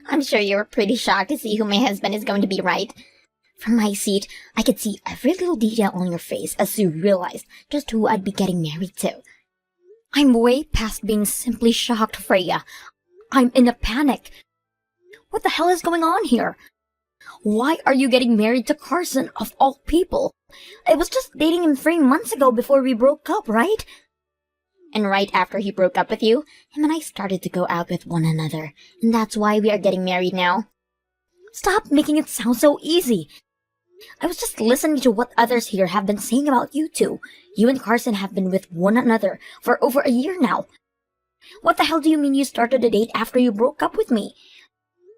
I'm sure you're pretty shocked to see who my husband is going to be, right? From my seat, I could see every little detail on your face as you realized just who I'd be getting married to. I'm way past being simply shocked, Freya. I'm in a panic. What the hell is going on here? Why are you getting married to Carson, of all people? I was just dating him 3 months ago before we broke up, right? And right after he broke up with you, him and I started to go out with one another. And that's why we are getting married now. Stop making it sound so easy. I was just listening to what others here have been saying about you two. You and Carson have been with one another for over a year now. What the hell do you mean you started a date after you broke up with me?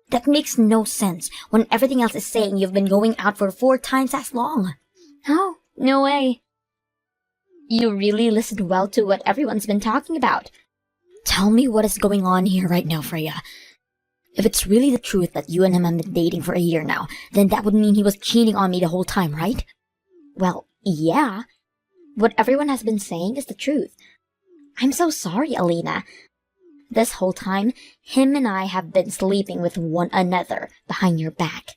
That makes no sense when everything else is saying you've been going out for 4 times as long. Oh, no way. You really listened well to what everyone's been talking about. Tell me what is going on here right now, Freya. If it's really the truth that you and him have been dating for a year now, then that would mean he was cheating on me the whole time, right? Well, yeah. What everyone has been saying is the truth. I'm so sorry, Alina. This whole time, him and I have been sleeping with one another behind your back.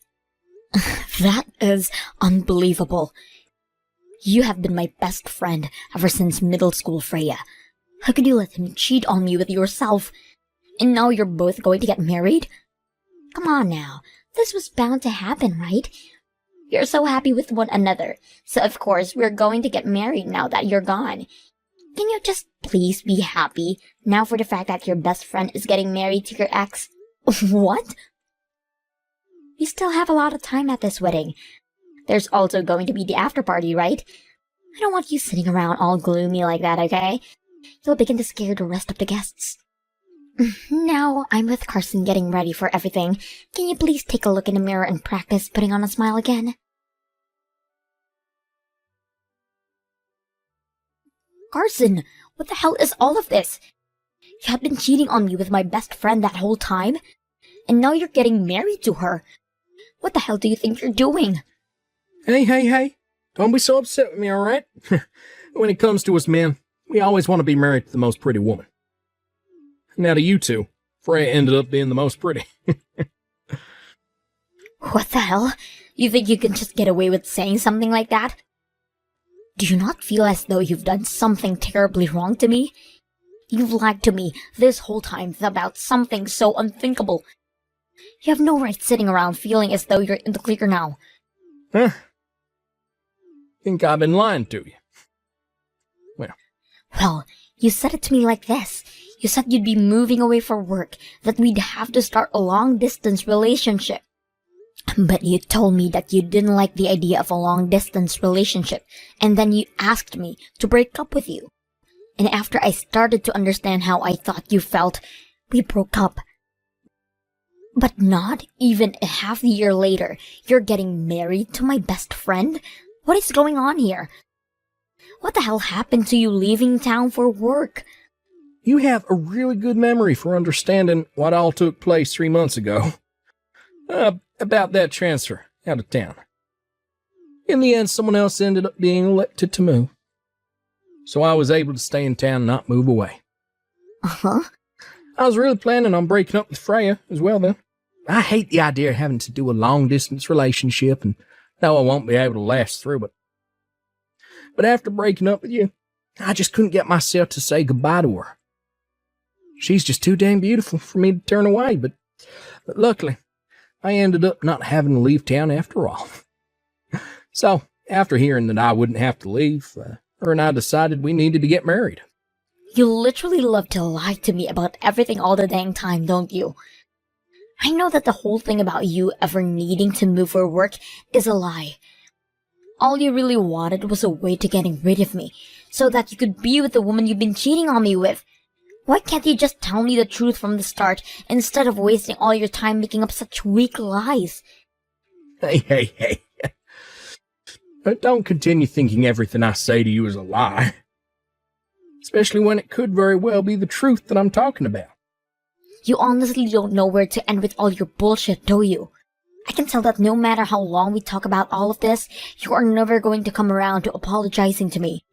That is unbelievable. You have been my best friend ever since middle school, Freya. How could you let him cheat on me with yourself? And now you're both going to get married? Come on now, this was bound to happen, right? You're so happy with one another, so of course we're going to get married now that you're gone. Can you just please be happy now for the fact that your best friend is getting married to your ex? What? You still have a lot of time at this wedding. There's also going to be the after party, right? I don't want you sitting around all gloomy like that, okay? You'll begin to scare the rest of the guests. Now I'm with Carson getting ready for everything. Can you please take a look in the mirror and practice putting on a smile again? Carson, what the hell is all of this? You have been cheating on me with my best friend that whole time? And now you're getting married to her. What the hell do you think you're doing? Hey. Don't be so upset with me, alright? When it comes to us men, we always want to be married to the most pretty woman. Now to you two, Freya ended up being the most pretty. What the hell? You think you can just get away with saying something like that? Do you not feel as though you've done something terribly wrong to me? You've lied to me this whole time about something so unthinkable. You have no right sitting around feeling as though you're in the clear now. Huh? Think I've been lying to you? Well, you said it to me like this. You said you'd be moving away for work, that we'd have to start a long-distance relationship. But you told me that you didn't like the idea of a long-distance relationship, and then you asked me to break up with you. And after I started to understand how I thought you felt, we broke up. But not even a half a year later, you're getting married to my best friend? What is going on here? What the hell happened to you leaving town for work? You have a really good memory for understanding what all took place 3 months ago. About that transfer out of town. In the end, someone else ended up being elected to move. So I was able to stay in town and not move away. Uh-huh. I was really planning on breaking up with Freya as well, then. I hate the idea of having to do a long-distance relationship, and know I won't be able to last through it. But after breaking up with you, I just couldn't get myself to say goodbye to her. She's just too dang beautiful for me to turn away, but luckily, I ended up not having to leave town after all. So, after hearing that I wouldn't have to leave, her and I decided we needed to get married. You literally love to lie to me about everything all the dang time, don't you? I know that the whole thing about you ever needing to move for work is a lie. All you really wanted was a way to getting rid of me, so that you could be with the woman you've been cheating on me with. Why can't you just tell me the truth from the start, instead of wasting all your time making up such weak lies? Hey. Don't continue thinking everything I say to you is a lie. Especially when it could very well be the truth that I'm talking about. You honestly don't know where to end with all your bullshit, do you? I can tell that no matter how long we talk about all of this, you are never going to come around to apologizing to me.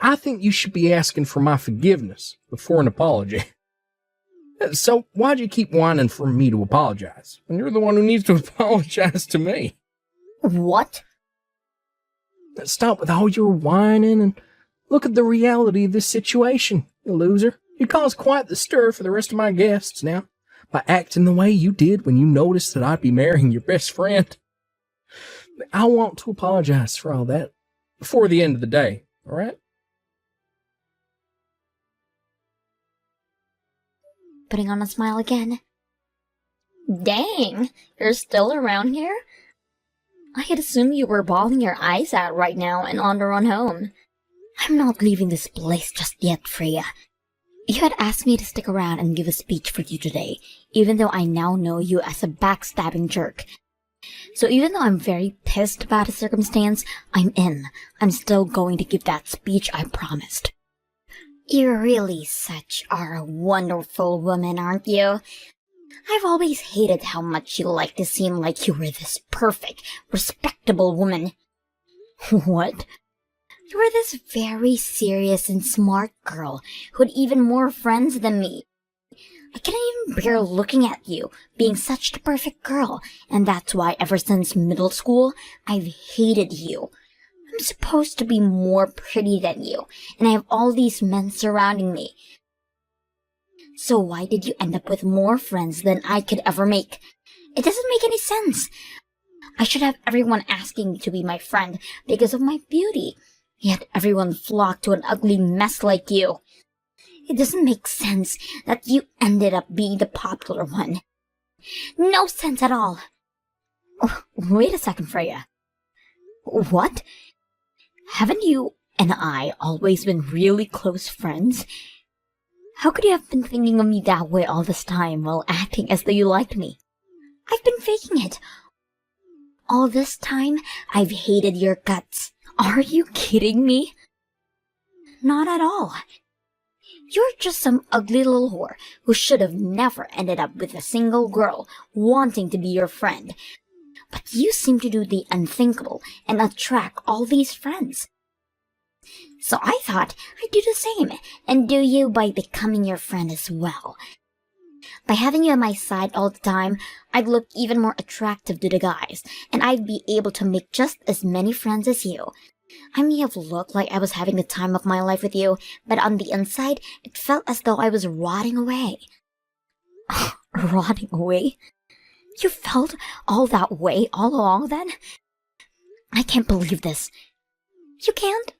I think you should be asking for my forgiveness before an apology. So why'd you keep whining for me to apologize when you're the one who needs to apologize to me? What? Stop with all your whining and look at the reality of this situation, you loser. You caused quite the stir for the rest of my guests now by acting the way you did when you noticed that I'd be marrying your best friend. I want to apologize for all that before the end of the day, all right? Putting on a smile again. Dang, you're still around here? I had assumed you were bawling your eyes out right now and on the run home. I'm not leaving this place just yet, Freya. You had asked me to stick around and give a speech for you today, even though I now know you as a backstabbing jerk. So even though I'm very pissed about the circumstance, I'm in. I'm still going to give that speech I promised. You really are a wonderful woman, aren't you? I've always hated how much you like to seem like you were this perfect, respectable woman. What? You were this very serious and smart girl who had even more friends than me. I can't even bear looking at you, being such the perfect girl, and that's why ever since middle school, I've hated you. I'm supposed to be more pretty than you, and I have all these men surrounding me. So why did you end up with more friends than I could ever make? It doesn't make any sense. I should have everyone asking me to be my friend because of my beauty. Yet everyone flocked to an ugly mess like you. It doesn't make sense that you ended up being the popular one. No sense at all. Oh, wait a second, Freya. What? Haven't you and I always been really close friends? How could you have been thinking of me that way all this time while acting as though you liked me? I've been faking it. All this time, I've hated your guts. Are you kidding me? Not at all. You're just some ugly little whore who should have never ended up with a single girl wanting to be your friend. But you seem to do the unthinkable and attract all these friends. So I thought I'd do the same and do you by becoming your friend as well. By having you on my side all the time, I'd look even more attractive to the guys, and I'd be able to make just as many friends as you. I may have looked like I was having the time of my life with you, but on the inside, it felt as though I was rotting away. Rotting away? You felt all that way all along then? I can't believe this. You can't?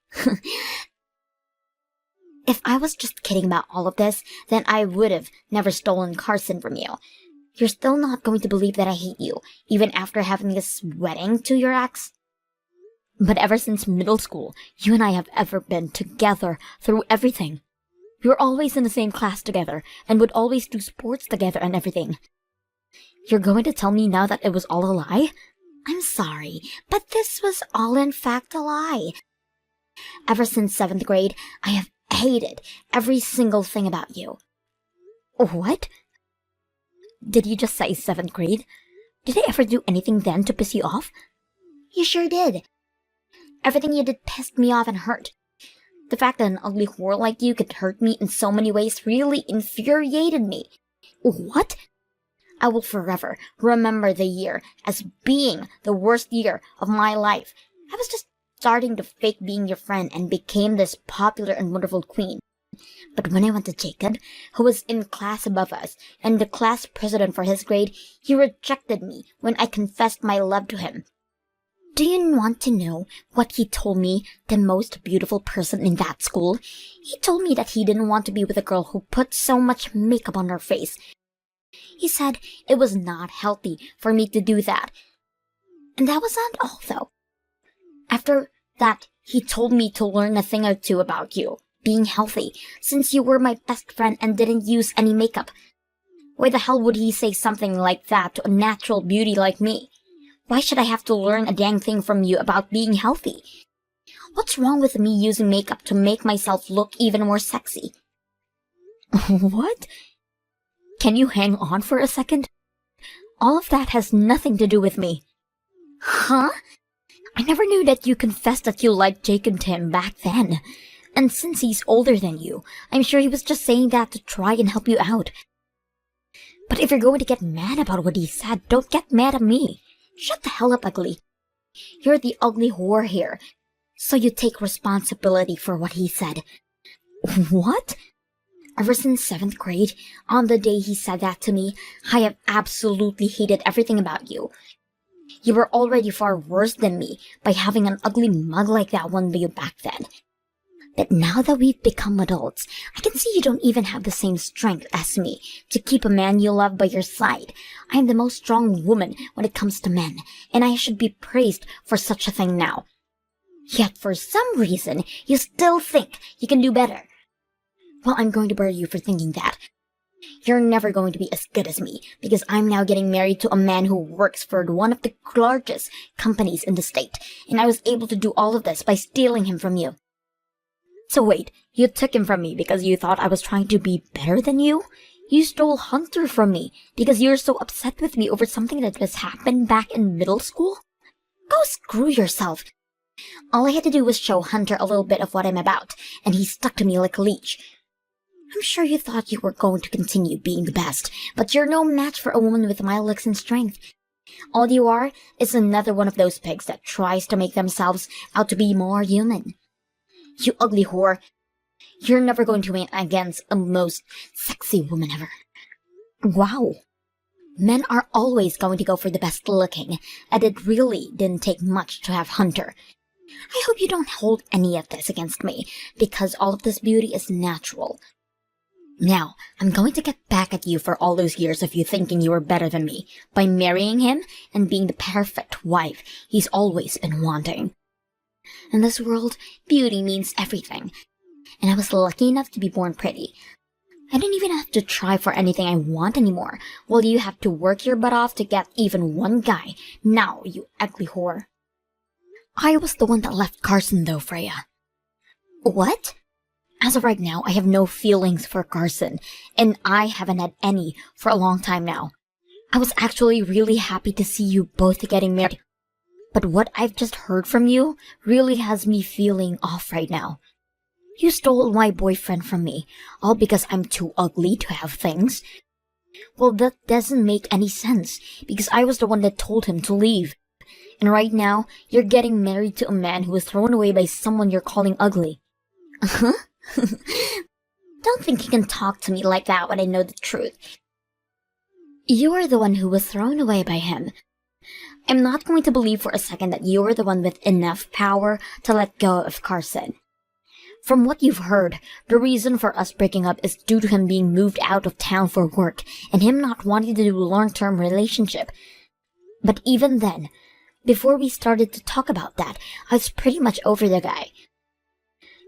If I was just kidding about all of this, then I would have never stolen Carson from you. You're still not going to believe that I hate you, even after having this wedding to your ex? But ever since middle school, you and I have ever been together through everything. We were always in the same class together, and would always do sports together and everything. You're going to tell me now that it was all a lie? I'm sorry, but this was all in fact a lie. Ever since 7th grade, I have hated every single thing about you. What? Did you just say 7th grade? Did I ever do anything then to piss you off? You sure did. Everything you did pissed me off and hurt. The fact that an ugly whore like you could hurt me in so many ways really infuriated me. What? I will forever remember the year as being the worst year of my life. I was just starting to fake being your friend and became this popular and wonderful queen. But when I went to Jacob, who was in class above us and the class president for his grade, he rejected me when I confessed my love to him. Do you want to know what he told me, the most beautiful person in that school? He told me that he didn't want to be with a girl who put so much makeup on her face. He said it was not healthy for me to do that. And that was not all, though. After that, he told me to learn a thing or two about you, being healthy, since you were my best friend and didn't use any makeup. Why the hell would he say something like that to a natural beauty like me? Why should I have to learn a dang thing from you about being healthy? What's wrong with me using makeup to make myself look even more sexy? What? Can you hang on for a second? All of that has nothing to do with me. Huh? I never knew that you confessed that you liked Jacob Tim back then. And since he's older than you, I'm sure he was just saying that to try and help you out. But if you're going to get mad about what he said, don't get mad at me. Shut the hell up, Ugly. You're the ugly whore here, so you take responsibility for what he said. What? Ever since 7th grade, on the day he said that to me, I have absolutely hated everything about you. You were already far worse than me by having an ugly mug like that one of you back then. But now that we've become adults, I can see you don't even have the same strength as me to keep a man you love by your side. I am the most strong woman when it comes to men, and I should be praised for such a thing now. Yet for some reason, you still think you can do better. Well, I'm going to bury you for thinking that. You're never going to be as good as me, because I'm now getting married to a man who works for one of the largest companies in the state, and I was able to do all of this by stealing him from you. So wait, you took him from me because you thought I was trying to be better than you? You stole Hunter from me because you're so upset with me over something that just happened back in middle school? Go screw yourself. All I had to do was show Hunter a little bit of what I'm about, and he stuck to me like a leech. I'm sure you thought you were going to continue being the best, but you're no match for a woman with my looks and strength. All you are is another one of those pigs that tries to make themselves out to be more human. You ugly whore. You're never going to win against a most sexy woman ever. Wow. Men are always going to go for the best looking, and it really didn't take much to have Hunter. I hope you don't hold any of this against me, because all of this beauty is natural. Now, I'm going to get back at you for all those years of you thinking you were better than me, by marrying him and being the perfect wife he's always been wanting. In this world, beauty means everything, and I was lucky enough to be born pretty. I don't even have to try for anything I want anymore, while you have to work your butt off to get even one guy. Now, you ugly whore. I was the one that left Carson though, Freya. What? As of right now, I have no feelings for Carson, and I haven't had any for a long time now. I was actually really happy to see you both getting married. But what I've just heard from you really has me feeling off right now. You stole my boyfriend from me, all because I'm too ugly to have things. Well, that doesn't make any sense, because I was the one that told him to leave. And right now, you're getting married to a man who was thrown away by someone you're calling ugly. Uh-huh. Don't think you can talk to me like that when I know the truth. You are the one who was thrown away by him. I'm not going to believe for a second that you're the one with enough power to let go of Carson. From what you've heard, the reason for us breaking up is due to him being moved out of town for work and him not wanting to do a long-term relationship. But even then, before we started to talk about that, I was pretty much over the guy.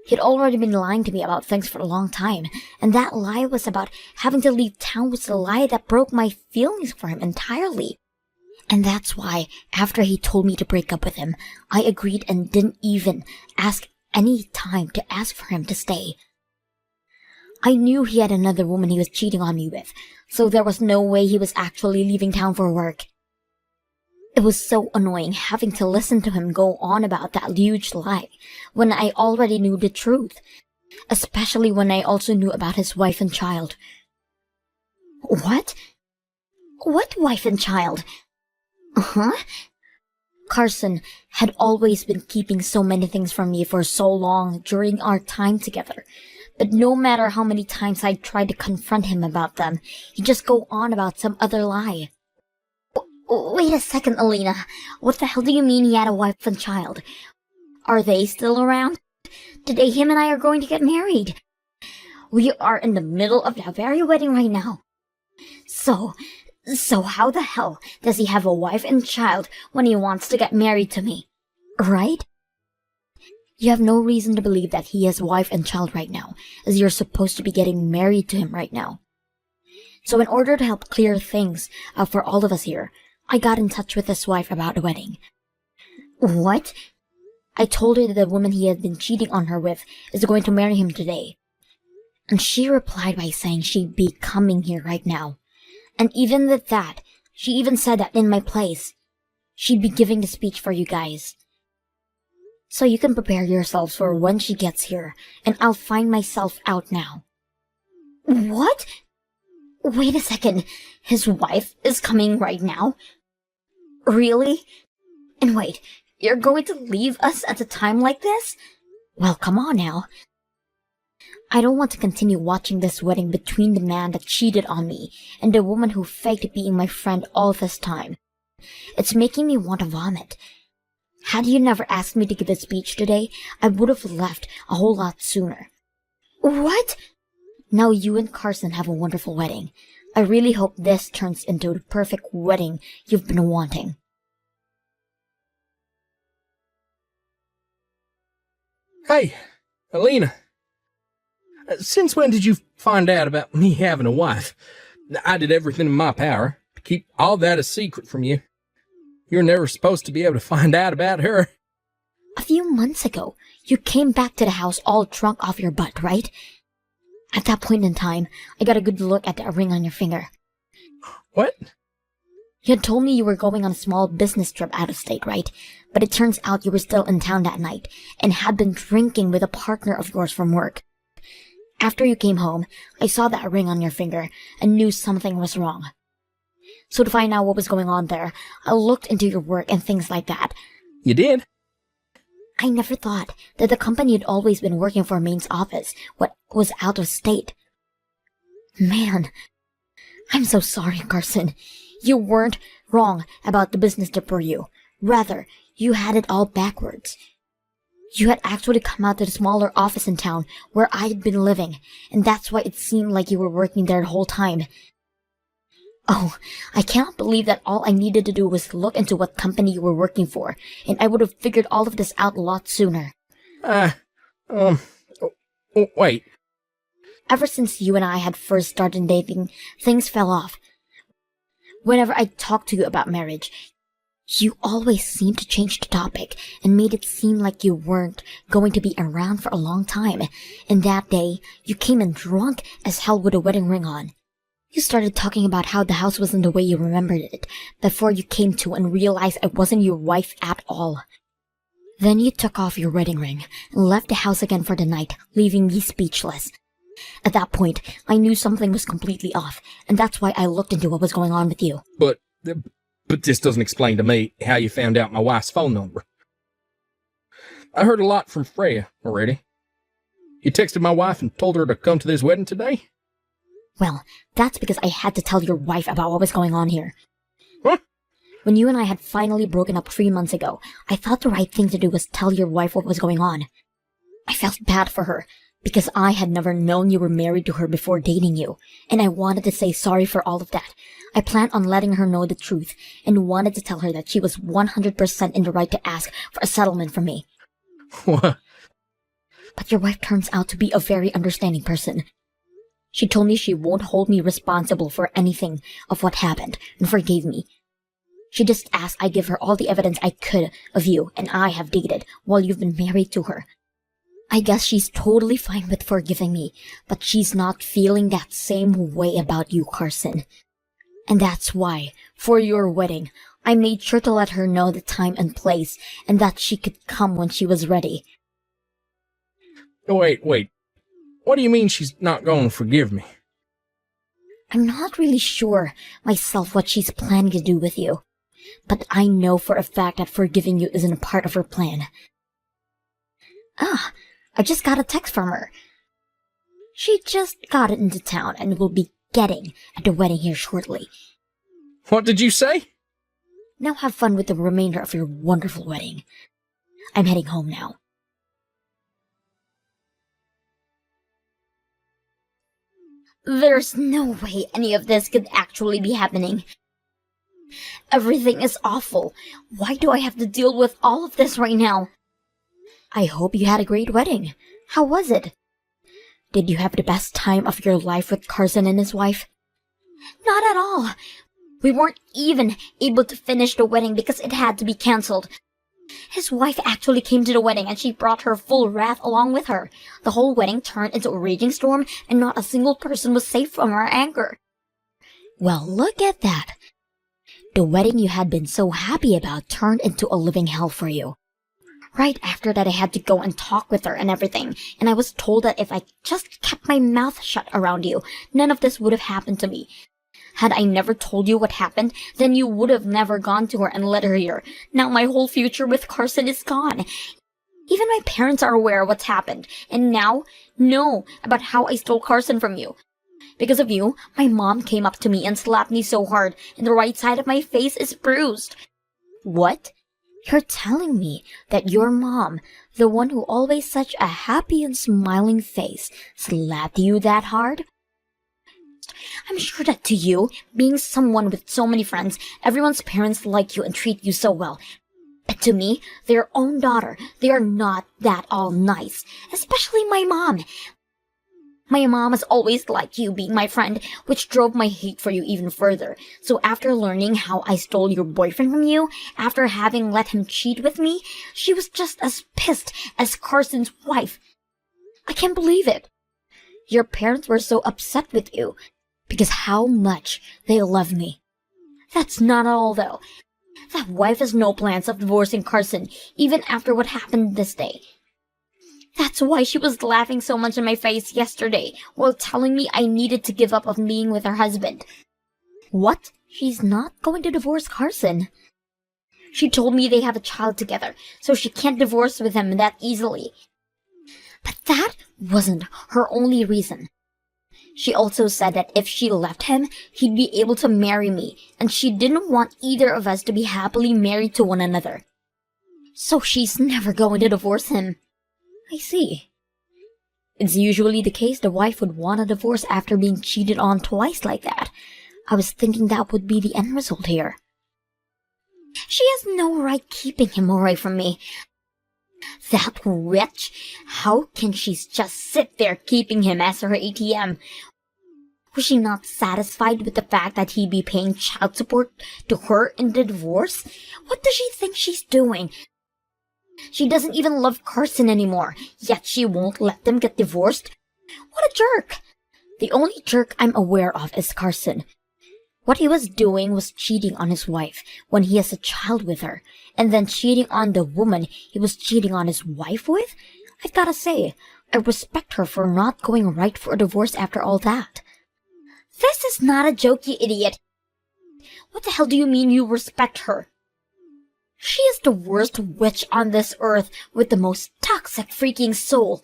He'd already been lying to me about things for a long time, and that lie was about having to leave town was the lie that broke my feelings for him entirely. And that's why, after he told me to break up with him, I agreed and didn't even ask any time to ask for him to stay. I knew he had another woman he was cheating on me with, so there was no way he was actually leaving town for work. It was so annoying having to listen to him go on about that huge lie when I already knew the truth, especially when I also knew about his wife and child. What? What wife and child? Uh-huh. Carson had always been keeping so many things from me for so long during our time together, but no matter how many times I tried to confront him about them, he'd just go on about some other lie. Wait a second, Alina. What the hell do you mean he had a wife and child? Are they still around? Today him and I are going to get married. We are in the middle of that very wedding right now. So how the hell does he have a wife and child when he wants to get married to me? Right? You have no reason to believe that he has wife and child right now, as you're supposed to be getting married to him right now. So in order to help clear things up for all of us here, I got in touch with his wife about the wedding. What? I told her that the woman he had been cheating on her with is going to marry him today. And she replied by saying she'd be coming here right now. And even with that, she even said that in my place, she'd be giving the speech for you guys. So you can prepare yourselves for when she gets here, and I'll find myself out now. What? Wait a second. His wife is coming right now? Really? And wait, you're going to leave us at a time like this? Well, come on now. I don't want to continue watching this wedding between the man that cheated on me and the woman who faked being my friend all this time. It's making me want to vomit. Had you never asked me to give a speech today, I would have left a whole lot sooner. What? Now you and Carson have a wonderful wedding. I really hope this turns into the perfect wedding you've been wanting. Hey, Alina. Since when did you find out about me having a wife? I did everything in my power to keep all that a secret from you. You're never supposed to be able to find out about her. A few months ago, you came back to the house all drunk off your butt, right? At that point in time, I got a good look at the ring on your finger. What? You had told me you were going on a small business trip out of state, right? But it turns out you were still in town that night and had been drinking with a partner of yours from work. After you came home, I saw that ring on your finger and knew something was wrong. So to find out what was going on there, I looked into your work and things like that. You did? I never thought that the company had always been working for Maine's office, what was out of state. Man, I'm so sorry, Carson. You weren't wrong about the business trip for you. Rather, you had it all backwards. You had actually come out to the smaller office in town where I had been living, and that's why it seemed like you were working there the whole time. Oh, I cannot believe that all I needed to do was look into what company you were working for, and I would have figured all of this out a lot sooner. Wait. Ever since you and I had first started dating, things fell off. Whenever I talked to you about marriage, you always seemed to change the topic and made it seem like you weren't going to be around for a long time. And that day, you came in drunk as hell with a wedding ring on. You started talking about how the house wasn't the way you remembered it before you came to and realized I wasn't your wife at all. Then you took off your wedding ring and left the house again for the night, leaving me speechless. At that point, I knew something was completely off, and that's why I looked into what was going on with you. But this doesn't explain to me how you found out my wife's phone number. I heard a lot from Freya already. You texted my wife and told her to come to this wedding today? Well, that's because I had to tell your wife about what was going on here. What? When you and I had finally broken up 3 months ago, I thought the right thing to do was tell your wife what was going on. I felt bad for her, because I had never known you were married to her before dating you, and I wanted to say sorry for all of that. I planned on letting her know the truth, and wanted to tell her that she was 100% in the right to ask for a settlement from me. What? But your wife turns out to be a very understanding person. She told me she won't hold me responsible for anything of what happened, and forgave me. She just asked I give her all the evidence I could of you and I have dated while you've been married to her. I guess she's totally fine with forgiving me, but she's not feeling that same way about you, Carson. And that's why, for your wedding, I made sure to let her know the time and place, and that she could come when she was ready. Wait. What do you mean she's not going to forgive me? I'm not really sure myself what she's planning to do with you, but I know for a fact that forgiving you isn't a part of her plan. I just got a text from her. She just got it into town and will be getting at the wedding here shortly. What did you say? Now have fun with the remainder of your wonderful wedding. I'm heading home now. There's no way any of this could actually be happening. Everything is awful. Why do I have to deal with all of this right now? I hope you had a great wedding. How was it? Did you have the best time of your life with Carson and his wife? Not at all. We weren't even able to finish the wedding because it had to be cancelled. His wife actually came to the wedding and she brought her full wrath along with her. The whole wedding turned into a raging storm and not a single person was safe from her anger. Well, look at that. The wedding you had been so happy about turned into a living hell for you. Right after that, I had to go and talk with her and everything, and I was told that if I just kept my mouth shut around you, none of this would have happened to me. Had I never told you what happened, then you would have never gone to her and let her hear. Now my whole future with Carson is gone. Even my parents are aware of what's happened, and now know about how I stole Carson from you. Because of you, my mom came up to me and slapped me so hard, and the right side of my face is bruised. What? You're telling me that your mom, the one who always such a happy and smiling face, slapped you that hard? I'm sure that to you, being someone with so many friends, everyone's parents like you and treat you so well. But to me, their own daughter, they are not that all nice. Especially my mom. My mom has always liked you being my friend, which drove my hate for you even further. So after learning how I stole your boyfriend from you, after having let him cheat with me, she was just as pissed as Carson's wife. I can't believe it. Your parents were so upset with you because how much they love me. That's not all, though. That wife has no plans of divorcing Carson, even after what happened this day. That's why she was laughing so much in my face yesterday, while telling me I needed to give up on being with her husband. What? She's not going to divorce Carson. She told me they have a child together, so she can't divorce with him that easily. But that wasn't her only reason. She also said that if she left him, he'd be able to marry me, and she didn't want either of us to be happily married to one another. So she's never going to divorce him. I see. It's usually the case the wife would want a divorce after being cheated on twice like that. I was thinking that would be the end result here. She has no right keeping him away from me. That witch! How can she just sit there keeping him as her ATM? Was she not satisfied with the fact that he'd be paying child support to her in the divorce? What does she think she's doing? She doesn't even love Carson anymore, yet she won't let them get divorced? What a jerk! The only jerk I'm aware of is Carson. What he was doing was cheating on his wife when he has a child with her, and then cheating on the woman he was cheating on his wife with? I've gotta say, I respect her for not going right for a divorce after all that. This is not a joke, you idiot. What the hell do you mean you respect her? She is the worst witch on this earth with the most toxic freaking soul.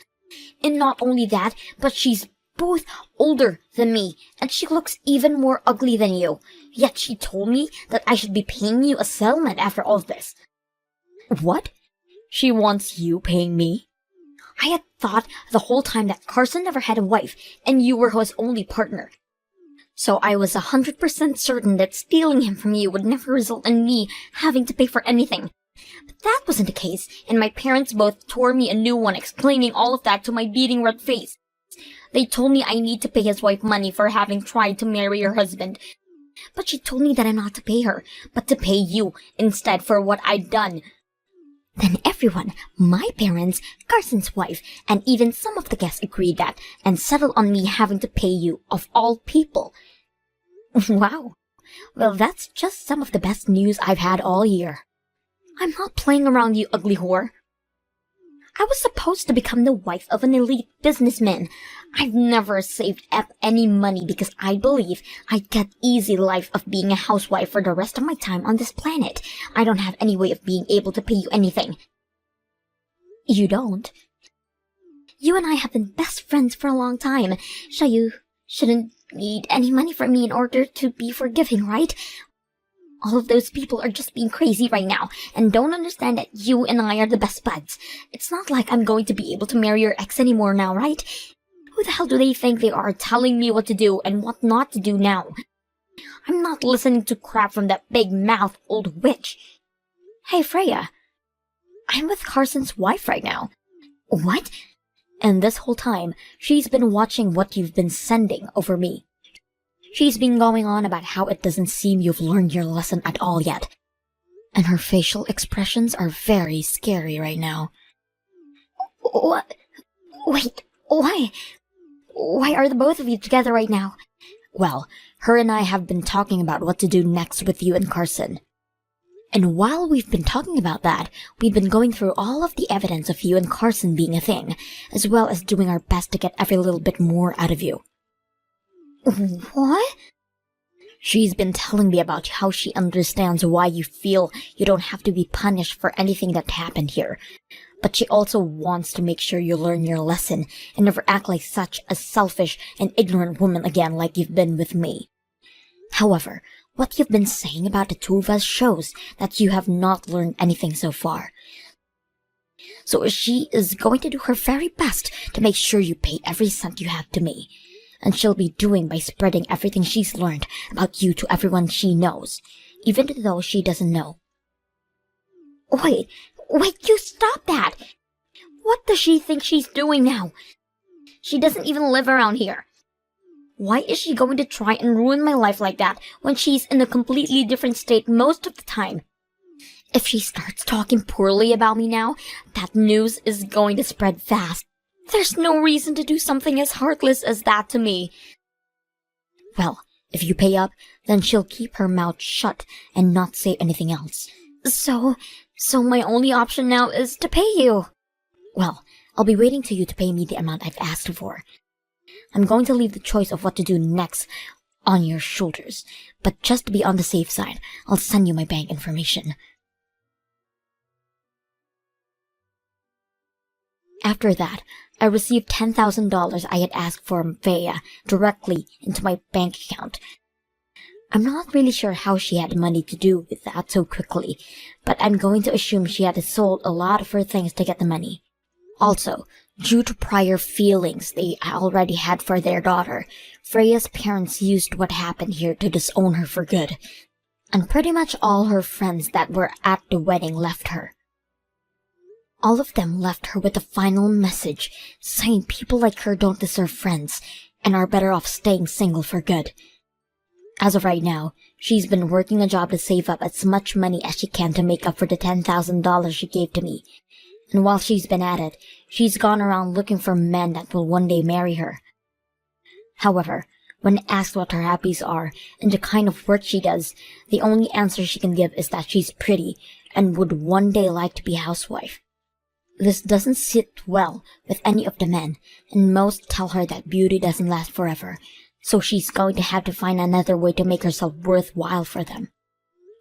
And not only that, but she's both older than me, and she looks even more ugly than you. Yet she told me that I should be paying you a settlement after all this. What? She wants you paying me? I had thought the whole time that Carson never had a wife, and you were his only partner. So I was 100% certain that stealing him from you would never result in me having to pay for anything. But that wasn't the case, and my parents both tore me a new one, explaining all of that to my beating red face. They told me I need to pay his wife money for having tried to marry her husband. But she told me that I'm not to pay her, but to pay you instead for what I'd done. Then everyone, my parents, Carson's wife, and even some of the guests agreed that, and settled on me having to pay you, of all people. Wow. Well, that's just some of the best news I've had all year. I'm not playing around, you ugly whore. I was supposed to become the wife of an elite businessman. I've never saved up any money because I believe I'd get easy life of being a housewife for the rest of my time on this planet. I don't have any way of being able to pay you anything. You don't? You and I have been best friends for a long time, so you shouldn't need any money from me in order to be forgiving, right? All of those people are just being crazy right now, and don't understand that you and I are the best buds. It's not like I'm going to be able to marry your ex anymore now, right? Who the hell do they think they are telling me what to do and what not to do now? I'm not listening to crap from that big-mouthed old witch. Hey, Freya. I'm with Carson's wife right now. What? And this whole time, she's been watching what you've been sending over me. She's been going on about how it doesn't seem you've learned your lesson at all yet. And her facial expressions are very scary right now. What? Wait, why? Why are the both of you together right now? Well, her and I have been talking about what to do next with you and Carson. And while we've been talking about that, we've been going through all of the evidence of you and Carson being a thing, as well as doing our best to get every little bit more out of you. What? She's been telling me about how she understands why you feel you don't have to be punished for anything that happened here. But she also wants to make sure you learn your lesson and never act like such a selfish and ignorant woman again like you've been with me. However, what you've been saying about the two of us shows that you have not learned anything so far. So she is going to do her very best to make sure you pay every cent you have to me. And she'll be doing by spreading everything she's learned about you to everyone she knows, even though she doesn't know. Wait, you stop that! What does she think she's doing now? She doesn't even live around here. Why is she going to try and ruin my life like that when she's in a completely different state most of the time? If she starts talking poorly about me now, that news is going to spread fast. There's no reason to do something as heartless as that to me. Well, if you pay up, then she'll keep her mouth shut and not say anything else. So my only option now is to pay you. Well, I'll be waiting to you to pay me the amount I've asked for. I'm going to leave the choice of what to do next on your shoulders, but just to be on the safe side, I'll send you my bank information. After that, I received $10,000 I had asked for Freya directly into my bank account. I'm not really sure how she had money to do with that so quickly, but I'm going to assume she had sold a lot of her things to get the money. Also, due to prior feelings they already had for their daughter, Freya's parents used what happened here to disown her for good, and pretty much all her friends that were at the wedding left her. All of them left her with a final message saying people like her don't deserve friends and are better off staying single for good. As of right now, she's been working a job to save up as much money as she can to make up for the $10,000 she gave to me. And while she's been at it, she's gone around looking for men that will one day marry her. However, when asked what her hobbies are and the kind of work she does, the only answer she can give is that she's pretty and would one day like to be a housewife. This doesn't sit well with any of the men, and most tell her that beauty doesn't last forever, so she's going to have to find another way to make herself worthwhile for them.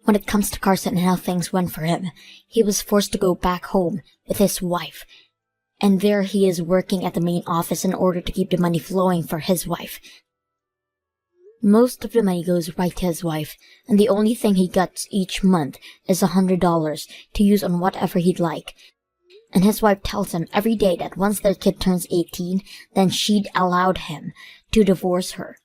When it comes to Carson and how things went for him, he was forced to go back home with his wife, and there he is working at the main office in order to keep the money flowing for his wife. Most of the money goes right to his wife, and the only thing he gets each month is $100 to use on whatever he'd like. And his wife tells him every day that once their kid turns 18, then she'd allowed him to divorce her.